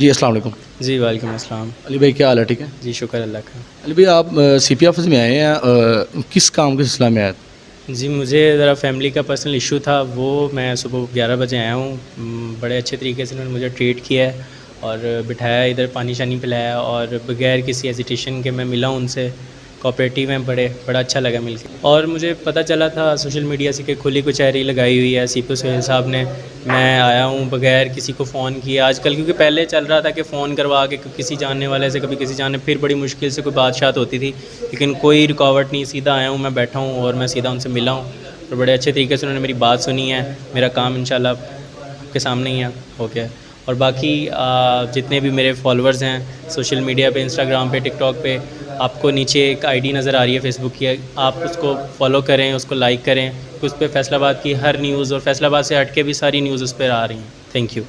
जी, अस्सलाम वालेकुम। जी, वालेकुम अस्सलाम। अली भाई क्या हाल है, ठीक है? जी, शुक्र अल्लाह का। अली भाई आप सीपी ऑफिस में आए हैं, किस काम के सिलसिला में आए थे? जी, मुझे ज़रा फैमिली का पर्सनल इश्यू था, वो मैं सुबह 11 बजे आया हूँ। बड़े अच्छे तरीके से उन्होंने मुझे ट्रीट किया है और बिठाया, इधर पानी-शानी पिलाया और बगैर किसी हेजिटेशन के मैं मिला उनसे। कोऑपरेटिव हैं बड़ा अच्छा लगा मिल के। और मुझे पता चला था सोशल मीडिया से कि खुली कचहरी लगाई हुई है सीपी सुहेल साहब ने। मैं आया हूँ बगैर किसी को फ़ोन किए आजकल, क्योंकि पहले चल रहा था कि फ़ोन करवा के किसी जानने वाले से, कभी किसी जानने, फिर बड़ी मुश्किल से कोई बात होती थी, लेकिन कोई रुकावट नहीं, सीधा आया हूँ, मैं बैठा हूँ और मैं सीधा उनसे मिला हूँ और बड़े अच्छे तरीके से उन्होंने मेरी बात सुनी है। मेरा काम इंशाल्लाह आपके सामने ही है, हो गया। और बाकी जितने भी मेरे फॉलोअर्स हैं सोशल मीडिया पे, इंस्टाग्राम पे, टिकटॉक पे, आपको नीचे एक आईडी नज़र आ रही है फेसबुक की, आप उसको फॉलो करें, उसको लाइक करें। उस पर फैसलाबाद की हर न्यूज़ और फैसलाबाद से हट के भी सारी न्यूज़ उस पर आ रही हैं। Thank you.